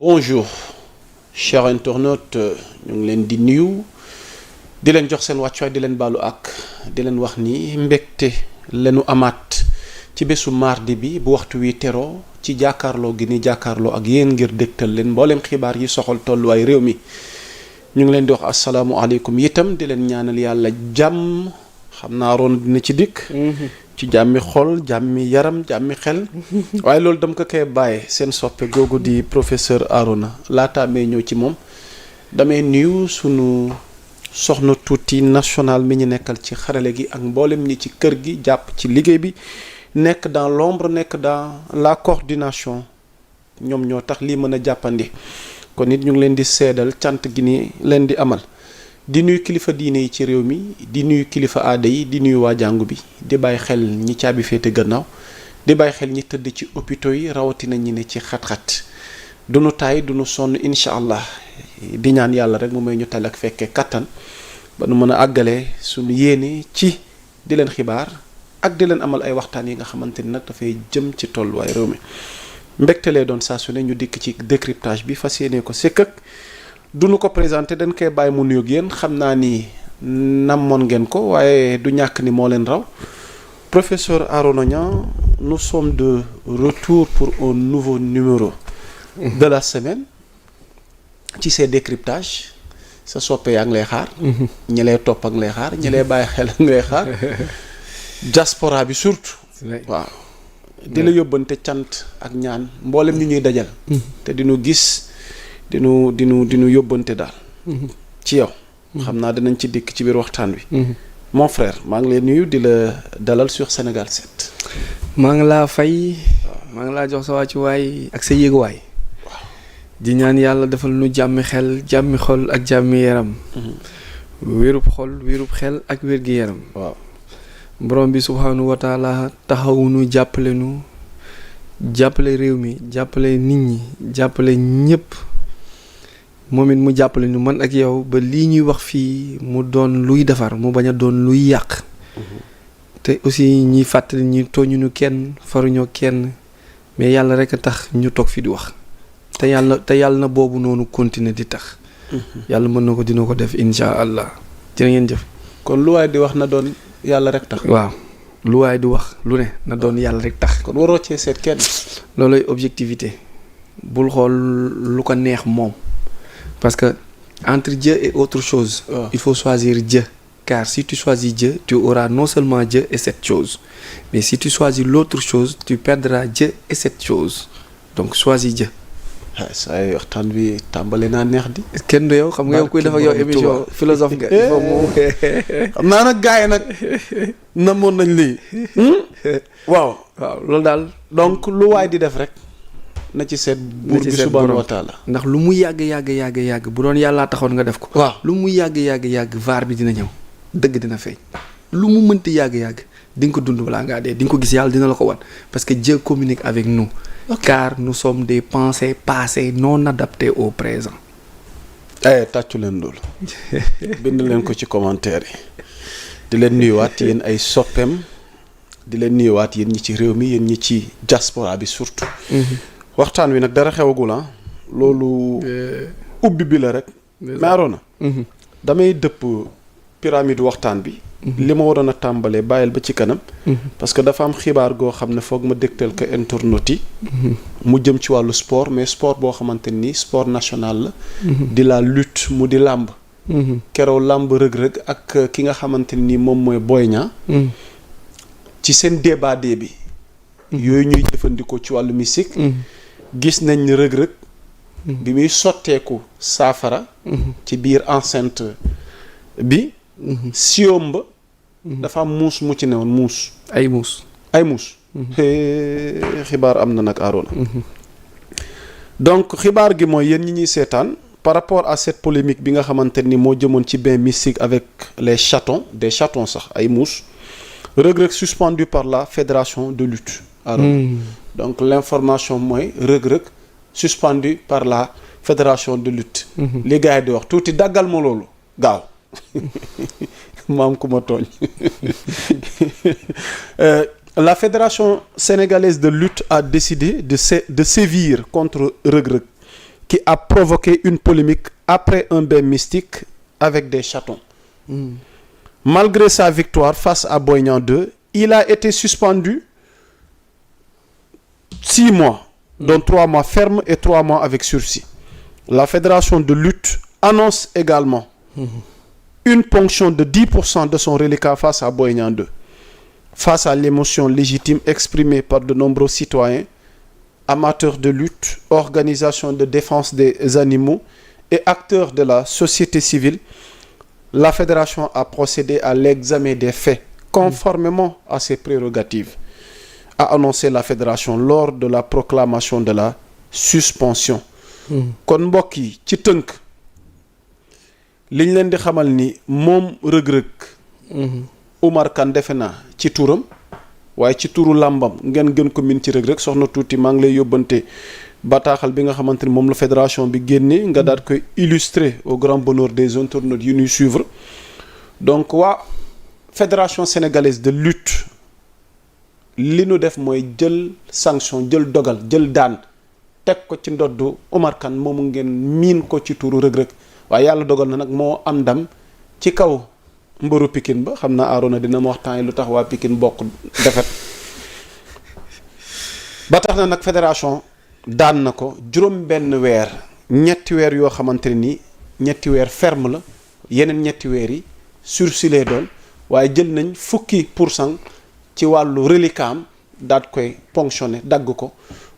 Bonjour chers internautes ñu ngi leen di nuyu di leen jox seen wàccuwaay di leen baalu ak di leen wax ni mbégte leenu amaat ci bésu mardi bi bu waxtu wi teroo ci jàkkaarloo gi ni jàkkaarloo ak yéen ngir dégtal leen mboolem xibaar yi soxal tolluwaay réew mi ñu ngi leen di wax asalaamualeykum itam di leen ñaanal yàlla jàmm xam naa roon dina ci dikk ci jàmmi xol jàmmi yaram jàmmi xel waaye loolu dama ko koy bàyyee seen soppe googu di professeur Arona laataa may ñëw ci moom damay nuyu sunu soxna tuuti national mi ñu nekkal ci xarale gi ak mboolem ñi ci kër gi jàpp ci liggéey bi nekk dans l'ombre nekk dans la coordination ñoom ñoo tax lii mën a jàppandi kon nit ñu ngi leen di seedal cant gi ni leen di amal di nuyu kilifa diine yi ci réew mi di nuyu kilifa aada yi di nuyu waa jàngu bi di bàyyi xel ñi caabi féete gannaaw di bàyyi xel ñi tëdd ci hôpitaux yi rawatina ñi ne ci xat-xat duñu taay duñu sonn incha allah di ñaan yàlla rek mu may ñu tal ak fekkee kattan ba nu mën a àggale suñu yéene ci di leen xibaar ak di leen amal ay waxtaan yi nga xamante ni nag dafay jëm ci tolluwaay réew mi mbégte lee doon saa su ne ñu dikk ci décryptage bi fas yéene ko sekk ak duñu ko présenté dañ koy bàyyi mu nuyoog yéen xam naa ni namoon ngeen ko waaye du ñàkk ni moo leen raw professeur Arona Niang nous sommes de retour pour un nouveau numéro de la semaine ci ces décryptages sa soppe yaa ngi lay xaar ñi lay topp ak lay xaar ñi lay bàyyi xel ak lay xaar diaspora bi surtout waaw di la yóbbante cant ak ñaan mboolem ñu ñuy dajal te dinu gis dinu yóbbante daal ci yow xam naa dinañ ci dikk ci biir waxtaan wi mon frère maa ngi lay nuyu di la dalal sur Sénégal 7 maa ngi laa fay maa ngi laa jox sa wàccuwaay ak sa yéeguwaay di ñaan yàlla defal nu jàmmi xel jàmmi xol ak jàmmi yaram wérub xol wérub xel ak wér gi yaram waaw borom bi subhaanahu wa taala taxawunu jàppale nu jàppale réew mi jàppale nit ñi jàppale ñëpp moom it mu jàppale ñu man ak yow ba lii ñuy wax fii mu doon luy defar mu bañ a doon luy yàq te aussi ñuy fàttali ñi tooñuñu kenn faruñoo kenn mais yàlla rek a tax ñu toog fi di wax te yàlla na boobu noonu continuer di tax yàlla mën na ko dina ko def insha allah jërë ngeen jëf kon lu waay di wax na doon yàlla rek tax waaw lu waay di wax lu ne na doon yàlla rek tax kon waroo cee seet kenn loolay objectivité bul xool lu ko neex moom parce que entre Dieu et autre chose il faut choisir Dieu car si tu choisis Dieu tu auras non seulement Dieu et cette chose mais si tu choisis l'autre chose tu perdras Dieu et cette chose donc choisis Dieu saa yi waxtaan bi tàmbali naa neex di kenn du yow xam nga yow kuy def ak yow émission philosophe nga il faut moom xam naa nag gars yi nag namoon nañ lii waaw loolu daal donc lu waay di def rek na ci seet buur bi subhaanahu wa taala ndax lu mu yàgg bu doon yàllaa taxoon nga def ko waaw lu mu yàgg vaar bi dina ñëw dëgg dina feeñ lu mu mënti yàgg di nga ko dund balaa ngaa dee di nga ko gis yàlla dina la ko wan parce que Dieu communique avec nous car nous sommes des pensées passées non adaptées au présent tàccu leen loolu bind leen ko ci commentaire yi di leen nuyuwaat yéen ay soppeem di leen nuyuwaat yéen ñi ci réew mi yéen ñi ci diaspora bi surtout waxtaan wi nag dara xewagul loolu ubbi bi la rek mais Arona damay dëpp pyramide waxtaan bi li ma waroon a tàmbalee bàyyil ba ci kanam parce que dafa am xibaar goo xam ne foog ma dégtal ko internautes yi mu jëm ci wàllu sport mais sport boo xamante ni sport national la di la lutte mu di làmb keroog làmb rëg-rëg ak ki nga xamante ni moom mooy Boy Niang ci seen débat bi yooyu ñuy jëfandikoo ci wàllu musique gis nañ ni rëg-rëg bi muy sotteeku saafara ci biir enceinte bi siom ba dafa am muus mu ci newoon muus ay muus xibaar am na nag Arona donc xibaar gi mooy yéen ñi ñuy seetaan par rapport à cette polémique bi nga xamante ni moo jëmoon ci bain mystique avec les chatons des chatons sax ay muus Reug-Reug suspendu par la fédération de lutte Arona donc l'information mooy Reug-Reug suspendu par la fédération de lutte li gars yi di wax tuuti daggal ma loolu gaaw maam ku ma tooñ la fédération sénégalaise de lutte a décidé de sévir contre Reug-Reug qui a provoqué une polémique après un bain mystique avec des chatons. Malgré sa victoire face à Boy Niang 2, il a été suspendu 6 mois, dont 3 mois fermes et 3 mois avec sursis. La fédération de lutte annonce également une ponction de 10% de son reliquat face à Boy Niang 2. Face à l'émotion légitime exprimée par de nombreux citoyens, amateurs de lutte, organisations de défense des animaux et acteurs de la société civile, la fédération a procédé à l'examen des faits conformément à ses prérogatives, a annoncé la fédération lors de la proclamation de la suspension. kon mbokk yi ci tënk liñ leen di xamal ni moom rëg-rëg Oumar Kane defe naa ci turam waaye ci turu làmbam ngeen gën ko min ci rëg-rëg soxna tuuti maa ngi lay yóbbante bataaxal bi nga xamante ni moom la fédération bi génne nga daal koy illustrer au grand bonheur des internautes yu ñuy suivre. Donc waa fédération sénégalaise de lutte li nu def mooy jël sanction jël dogal jël daan teg ko ci ndoddu Oumar Kane moomu ngeen miin ko ci turu rëg-rëg waaye yàlla dogal na nag moo am ndam ci kaw mbëru Pikine ba xam naa Arona dina ma waxtaan lu tax waa Pikine bokk defet ba tax na nag fédération daan na ko juróom benn weer ñetti weer yoo xamante ne ni ñetti weer ferme la yeneen ñetti weer yi sursis lay doon waaye jël nañ 50% ci wàllu reliquat am daat koy ponctionné dagg ko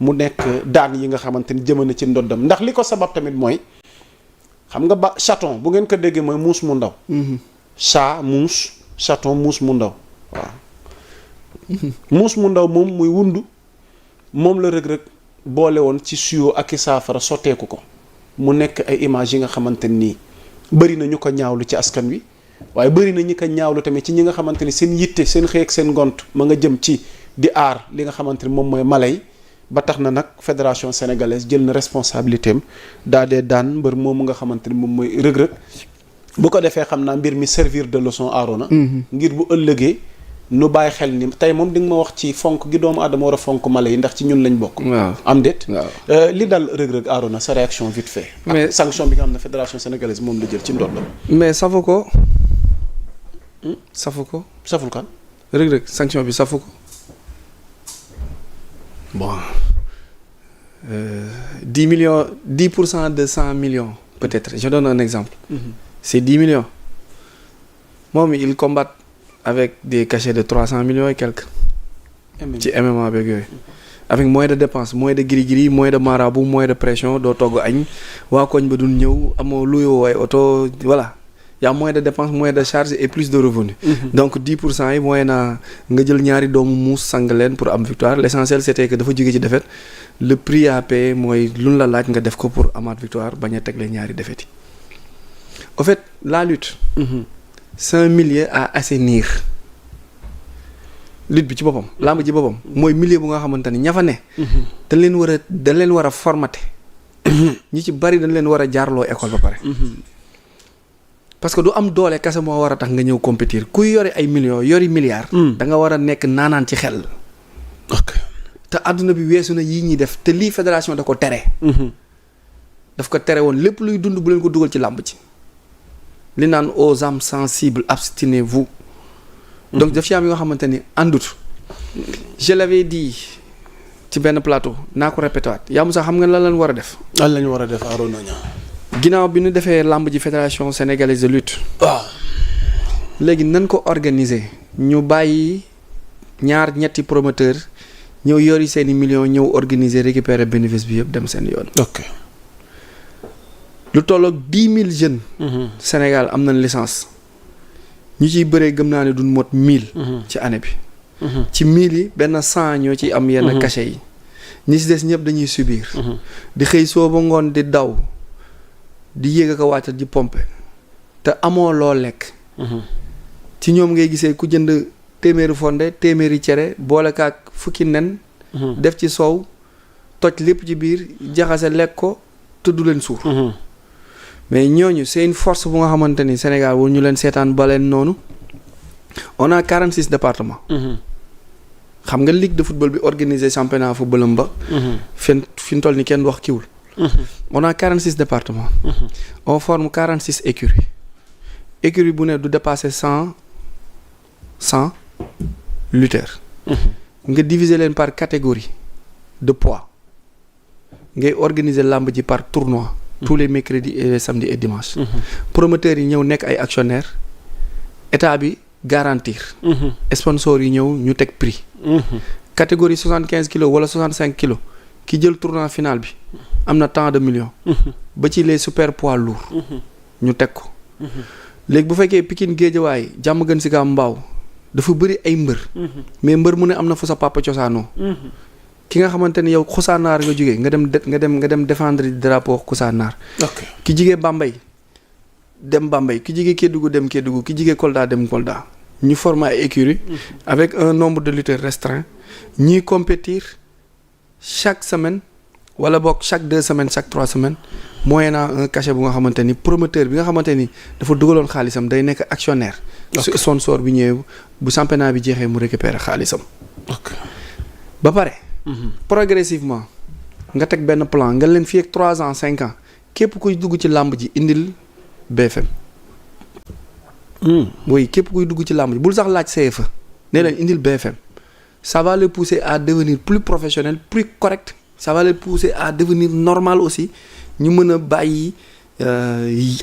mu nekk daan yi nga xamante ni jëmale ci ndoddam ndax li ko sabab tamit mooy xam nga ba chaton bu ngeen ko déggee mooy muus mu ndaw. chat muus chaton muus mu ndaw waaw. muus mu ndaw moom muy wundu moom la rëg-rëg boole woon ci suyoo ak i saafara sotteeku ko mu nekk ay images yi nga xamante nii bëri na ñu ko ñaawlu ci askan wi waaye bëri na ñi ko ñaawlu tamit ci ñi nga xamante ni seen yitte seen xëy ak seen ngont ma nga jëm ci di aar li nga xamante ni moom mooy mala yi ba tax na nag fédération sénégalaise jël na responsabilité am daa dee daan mbër moomu nga xamante ni moom mooy rëg-rëg bu ko defee xam naa mbir mi servir de leçon Arona ngir bu ëllëgee nu bàyyi xel ni tey moom di nga ma wax ci fonk gi doomu aadama war a fonk mala yi ndax ci ñun lañ bokk. waaw am déet. waaw li dal rëg-rëg Arona sa réaction vite fait. mais sanction bi nga xam ne fédération sénégalaise moom la jël ci ndoddam. mais safu ko. safu ko. saful kan. rëg-rëg sanction bi safu ko. bon 10 millions 10% de 100 millions peut-être je donne un exemple. C'est 10 millions. moom il combat avec des cachets de 300 millions et quelques. ci MMA beeg yooyu. avec moins de dépenses moins de giri-giri moins de marabout moins de pression doo togg añ waa koñ ba dun ñëw amoo luyoo ay oto voilà y a moins de dépenses moins de charges et plus de revenus. donc 10% yi mooy naa nga jël ñaari doomu muus sang leen pour am victoire l'essentiel c'était que dafa jóge ci défaite le prix à payer mooy luñ la laaj nga def ko pour amaat victoire bañ a tegle ñaari défaite yi. au fait la lutte. c'est un milieu à assainir. lutte bi ci boppam lamb ji boppam mooy milieu bu nga xamante ni ña fa ne. dañ leen war a formater. ñi ci bari dañ leen war a jaarloo école ba pare. parce que du am doole kese moo war a tax nga ñëw compétir kuy yore ay millions yori milliards. da nga war a nekk naanaan ci xel. ok te àdduna bi weesu na yii ñuy def te lii fédération da ko tere. daf ko tere woon lépp luy dund bu leen ko dugal ci làmb ci li naan aux âmes sensibles abstinez-vous. donc daf ci am yoo xamante ni àndut. je l'avais dit ci benn plateau naa ko répété waat yaa Moussa xam nga lan lañ war a def. lan lañ war a def Arona Niang. ginnaaw bi ñu defee làmb ji fédération sénégalaise de lutte. waaw léegi nan ko organiser ñu bàyyi ñetti promoteur ñëw yori seeni millions ñëw organiser récupérer bénéfice bi yëpp dem seen yoon. ok lu tolloog 10 000 jeunes. Sénégal am nañ licence. ñu ciy bëree gëm naa ne duñ mot 1000. ci année bi. ci 1000 yi benn 100 ñoo ciy am yenn cachet yi. ñi ci des ñëpp dañuy subir. di xëy soo ba ngoon di daw. di yéeg ak a wàcc di pompe te amoo loo lekk. ci ñoom ngay gisee ku jënd téeméeri fonde téeméeri cere boole kaak fukki nen. def ci soow toj lépp ci biir jaxase lekk ko te du leen suur. mais ñooñu c'est une force bu nga xamante ni Sénégal wu ñu leen seetaan ba leen noonu on a 46 départements. xam nga ligue de football bi organisé championnat footballam ba. fi mu toll ni kenn wax kiwul. on a 46 départements. On forme 46 écuries. Écurie bu ne du dépasser 100 lutteurs. nga diviser leen par catégorie de poids. ngay organiser làmb ji par tournoi. tous les mercredis et les samedis et dimanches. promoteurs yi ñëw nekk ay actionnaires. état bi garantir. sponsors yi ñëw ñu teg prix. catégorie 75 kilos wala 65 kilos ki jël tournoi final bi am na tant de millions. ba ci les super poids lourds. ñu teg ko. léegi bu fekkee Pikine Guédiawaye Diamaguène Sicap Mbao dafa bëri ay mbër. mais mbër mu ne am na fu sa papa cosaanoo. ki nga xamante ni yow Kousanaar nga jógee nga dem défendre drapeau Kousanaar. ki jigee Bambey dem Bambey ki jigee Kédougou dem Kédougou ki jigee Kolda dem Kolda. ñu former ay écurie avec un nombre de lutteurs restreint ñuy compétir chaque semaine wala boog chaque 2 semaines chaque 3 semaines moyennant un cachet bu nga xamante ni promoteur bi nga xamante ni dafa dugaloon xaalisam day nekk actionnaire. su sponsor bi ñëwee bu championnat bi jeexee mu récupérer xaalisam. ba pare. progressivement nga teg benn plan nga leen fii ak 3 ans 5 ans képp kuy dugg ci làmb ji indil BFM. oui képp kuy dugg ci làmb ji bul sax laaj CFA ne leen indil BFM ça va les pousser à devenir plus professionnel plus correct ça va les pousser à devenir normal aussi ñu mën a bàyyi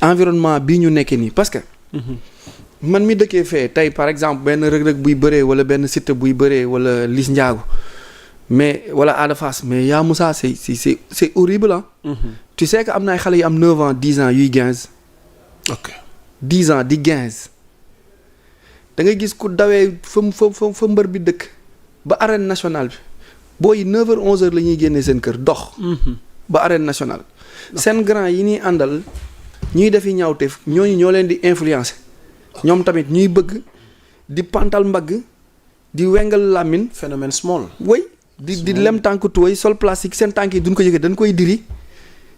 environnement bii ñu nekkee nii parce que. man mi dëkkee fee tey par exemple benn rëg-rëg buy bëree wala benn Siteu buy bëree wala Liss Ndiago mais wala Ada Fass mais yaa Moussa c'est horrible ah. tu sais que am na ay xale yu am 9 ans 10 ans yuy 15. ok 10 ans di 15 da ngay gis ku dawee fa mbër bi dëkk ba arène nationale bi booy 9h 11h la ñuy génnee seen kër dox. ba arène nationale. seen grand yi ñuy àndal ñuy defi ñaawteef ñooñu ñoo leen di influencer. ñoom tamit ñuy bëgg di pantal mbagg di wengal làmmiñ. phénomène small. way di lem tànk tuway sol plastique seen tànk yi duñ ko yëge dañ koy diri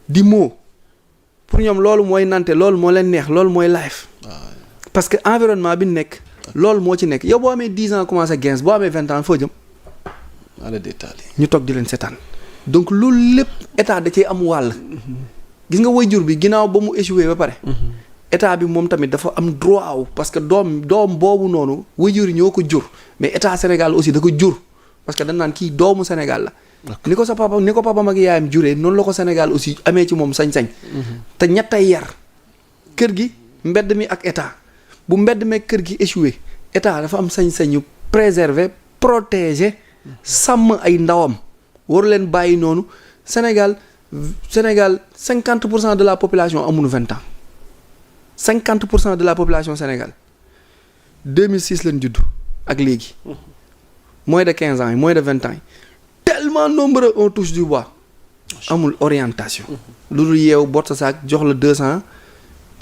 di moo pour ñoom loolu mooy nante loolu moo leen neex loolu mooy life. parce que environnement bi nekk. loolu moo ci nekk yow boo amee 10 ans commencé 15 boo amee 20 ans foo jëm. ala détail. ñu toog di leen seetaan donc loolu lépp état da cee am wàll. gis nga waajur bi ginnaaw ba mu échoué ba pare. état bi moom tamit dafa am droit wu parce que doom boobu noonu waajur yi ñoo ko jur mais état Sénégal aussi da ko jur parce que dañ naan kii doomu Sénégal la. ni ko papa mag yaayam juree noonu la ko Sénégal aussi amee ci moom sañ-sañ. te ñettay yar kër gi mbedd mi ak état bu mbedd mi kër gi échoué état dafa am sañ-sañu préserver protéger sàmm ay ndawam waru leen bàyyi noonu Sénégal 50% de la population amuñu 20 ans. 50% de la population Sénégal 2006 lañ judd ak léegi moins de 15 ans yi moins de 20 ans yi tellement nombreux on touche du bois amul orientation. lu dul yeewu boot sa saak jox la 200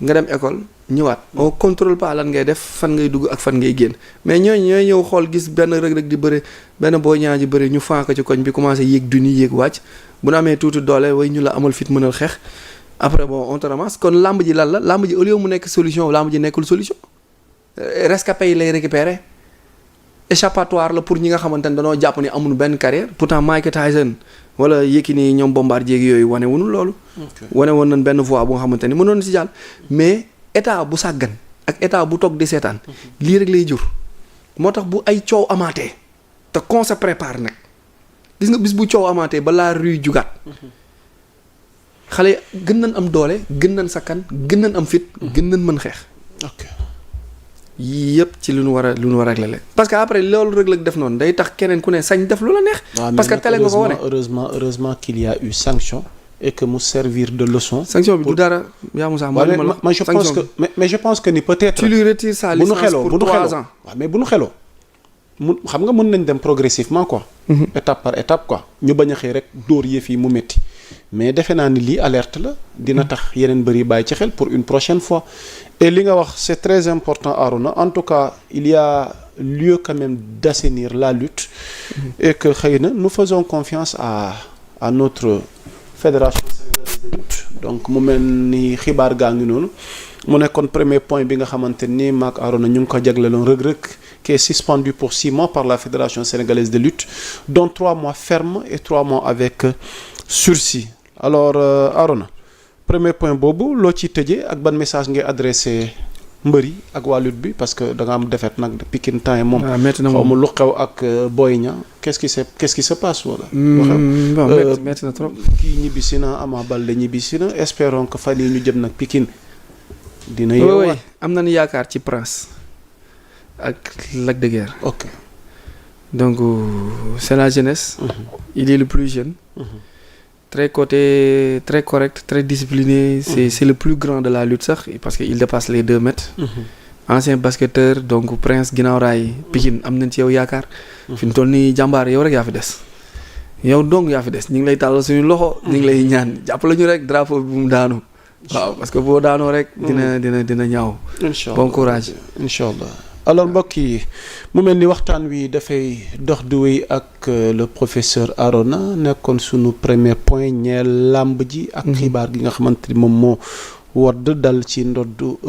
nga dem école ñëwaat. on contrôle pas lan ngay def fan ngay dugg ak fan ngay génn mais ñooy ñëw xool gis benn rëg-rëg di bëre benn Boy Niang ji bëre ñu fànk ci koñ bi commencé yéeg duni yéeg wàcc bu nu amee tuuti doole way ñu la amal fit mënal xeex. après bon on te ramasse kon làmb ji lan la làmb ji au lieu mu nekk solution làmb ji nekkul solution rescapé yi lay récupérer échappatoire la pour ñi nga xamante ne dañoo jàpp ni amuñu benn carrière pourtant Mike Tyson wala Yékini ñoom Bombardier yooyu wane wuñu loolu. wane woon nañ benn voie bu nga xamante ni mënoon na si jàll. mais état bu sàggan ak état bu toog di seetaan lii rek lay jur moo tax bu ay coow amaatee te qu'on se prépare nag gis nga bis bu coow amaatee ba la rue jugaat. xale gën nañ am doole gën nañ sakkan gën nañ am fit gën nañ mën xeex. ok yii yëpp ci lu nu war a régler parce que après loolu rek def noonu day tax keneen ku ne sañ def lu la neex. parce que télé nga ko wane heureusement qu'il y a eu sanction et que mu servir de leçon. sanction bi du dara yaa Moussa. mais je pense que ni peut-être. tu lui retires sa licence pour 3 ans. waaw mais bu nu xeloo xam nga mën nañ dem progressivement quoi. étape par étape quoi. ñu bañ a xëy rek dóor yëf yi mu métti. mais defe naa ni lii alerte la dina tax yeneen bëri bàyyi ci xel pour une prochaine fois et li nga wax c'est très important Arouna en tout cas il y a lieu quand même d'assainir la lutte et que xëy na nous faisons confiance à notre fédération sénégalaise de lutte donc mu mel ni xibaar gaa ngi noonu mu nekkoon premier point bi nga xamante ni maak Arouna ñu ngi ko jagleeloon Reug Reug qui est suspendu pour 6 mois par la fédération sénégalaise de lutte dont 3 mois ferme et 3 mois avec sursis. alors Arona premier point boobu loo ciy tëjee ak ban message ngay adressé mbër yi ak waa lutte bi parce que da nga am défaite nag Pikine temps yi moom. waaw métti na xaw moom ma lu xew ak Boy Niang qu'est-ce qui se passe wala. bon métti na trop. kii ñibbisi na Ama Baldé ñibbisi na espérons que fan yi ñu jëm nag Pikine dina oui yeewaat. am nañu yaakaar ci Prince ak Lac de Guiers. ok. donc c'est la jeunesse. Il est le plus jeune. Très correct, très discipliné. C'est le plus grand de la lutte sax parce que il dépasse les 2 mètres. Ancien basketteur donc Prince ginnaaw raay Pikine am nañ ci yow yaakaar. fi mu toll nii jàmbaar yow rek yaa fi des. yow dong yaa fi des ñu ngi lay tàllal suñu loxo. ñu ngi lay ñaan jàppale ñu rek drapeau bi bu mu daanu. waaw parce que boo daanoo rek. dina ñaaw. incha allah bon courage. incha allah alors mbokk yi mu mel ni waxtaan wi dafay dox di wéy ak le professeur Arona nekkoon sunu premier point ñeel làmb ji. ak xibaar gi nga xamante ni moom moo wadd dal ci ndoddu.